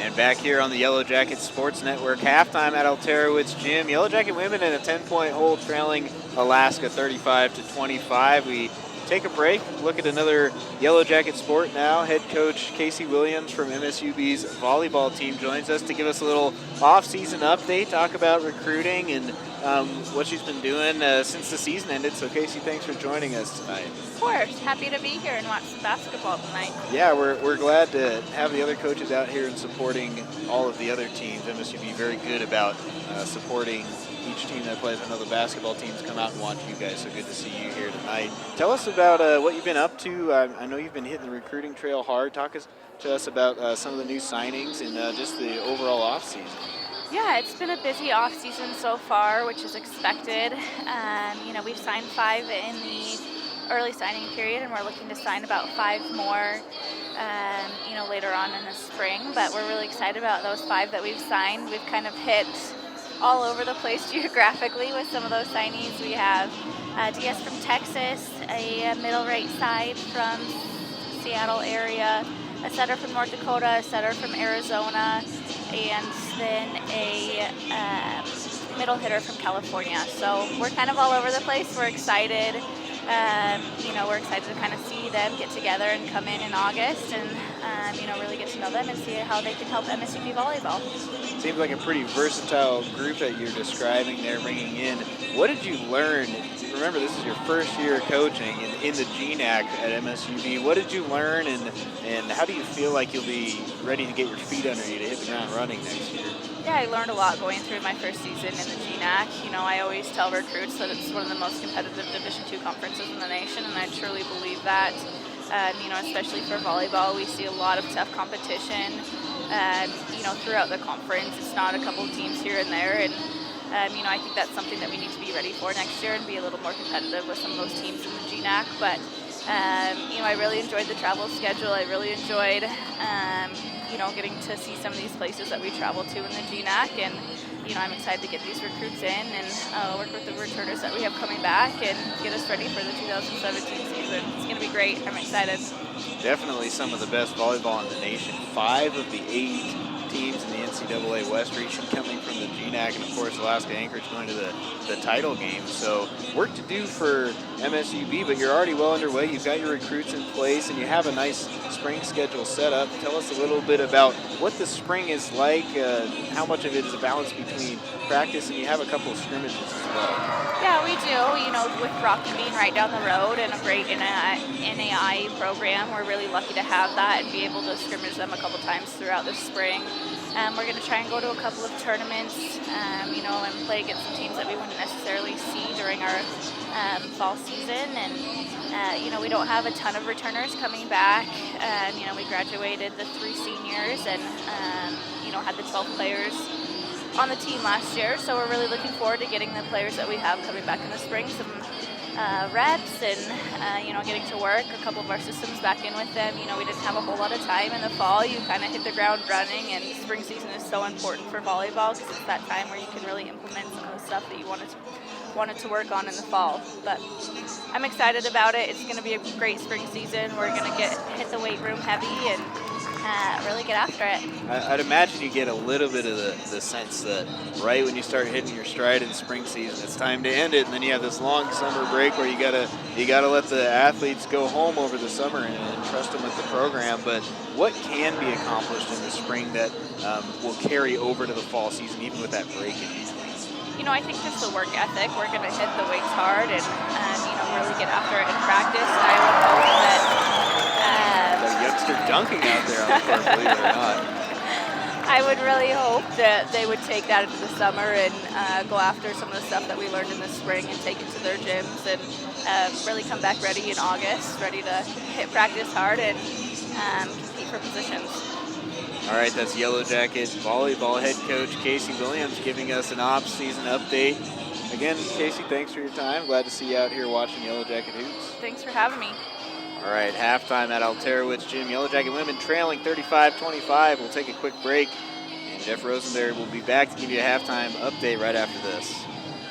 And back here on the Yellowjackets Sports Network, halftime at Alterowitz Gym. Yellowjacket women in a 10-point hold trailing Alaska 35-25. We take a break, look at another Yellowjacket sport now. Head coach Casey Williams from MSUB's volleyball team joins us to give us a little off-season update, talk about recruiting and what she's been doing since the season ended. So Casey, thanks for joining us tonight. Of course, happy to be here and watch some basketball tonight. Yeah, we're glad to have the other coaches out here and supporting all of the other teams. MSUB very good about supporting each team that plays. I know the basketball teams come out and watch you guys, so good to see you here tonight. Tell us about what you've been up to. I know you've been hitting the recruiting trail hard. Talk to us about some of the new signings and just the overall offseason. Yeah, it's been a busy off-season so far, which is expected. We've signed 5 in the early signing period, and we're looking to sign about 5 more, later on in the spring. But we're really excited about those 5 that we've signed. We've kind of hit all over the place geographically with some of those signees. We have DS from Texas, a middle right side from Seattle area, a setter from North Dakota, a setter from Arizona, and then a middle hitter from California. So we're kind of all over the place. We're excited. We're excited to kind of see them get together and come in August and, really get to know them and see how they can help MSUB volleyball. Seems like a pretty versatile group that you're describing there, bringing in. What did you learn? Remember, this is your first year coaching in the GNAC at MSUB. What did you learn, and how do you feel like you'll be ready to get your feet under you to hit the ground running next year? Yeah, I learned a lot going through my first season in the GNAC. I always tell recruits that it's one of the most competitive Division II conferences in the nation, and I truly believe that. Especially for volleyball, we see a lot of tough competition, throughout the conference. It's not a couple of teams here and there, and I think that's something that we need to be ready for next year and be a little more competitive with some of those teams in the GNAC. But, I really enjoyed the travel schedule. I really enjoyed, getting to see some of these places that we travel to in the GNAC. And, I'm excited to get these recruits in and work with the returners that we have coming back and get us ready for the 2017 season. It's going to be great. I'm excited. Definitely some of the best volleyball in the nation. 5 of the 8 teams in the NCAA West region coming from the GNAC, and of course Alaska Anchorage going to the title game. So work to do for MSUB, but you're already well underway. You've got your recruits in place, and you have a nice spring schedule set up. Tell us a little bit about what the spring is like, how much of it is a balance between practice, and you have a couple of scrimmages as well. Yeah, we do. With Brockton being right down the road and a great NAI program, we're really lucky to have that and be able to scrimmage them a couple times throughout the spring. We're going to try and go to a couple of tournaments, and play against some teams that we wouldn't necessarily see during our fall season. And, we don't have a ton of returners coming back. We graduated the 3 seniors and, had the 12 players on the team last year. So we're really looking forward to getting the players that we have coming back in the spring some reps and, getting to work a couple of our systems back in with them. We didn't have a whole lot of time in the fall. You kind of hit the ground running, and spring season is so important for volleyball because it's that time where you can really implement some of the stuff that you wanted to work on in the fall. But I'm excited about it. It's going to be a great spring season. We're going to hit the weight room heavy and really get after it. I'd imagine you get a little bit of the sense that right when you start hitting your stride in spring season, it's time to end it, and then you have this long summer break where you gotta let the athletes go home over the summer and trust them with the program. But what can be accomplished in the spring that will carry over to the fall season, even with that break in between? I think just the work ethic. We're going to hit the weights hard and, really get after it in practice. And I would hope that a youngster dunking out there on the court, believe it or not. I would really hope that they would take that into the summer and go after some of the stuff that we learned in the spring and take it to their gyms and really come back ready in August, ready to hit practice hard and compete for positions. All right, that's Yellowjacket volleyball head coach Casey Williams giving us an off-season update. Again, Casey, thanks for your time. Glad to see you out here watching Yellowjacket hoops. Thanks for having me. All right, halftime at Alterowitz Gym. Yellowjacket women trailing 35-25. We'll take a quick break, and Jeff Rosenberry will be back to give you a halftime update right after this.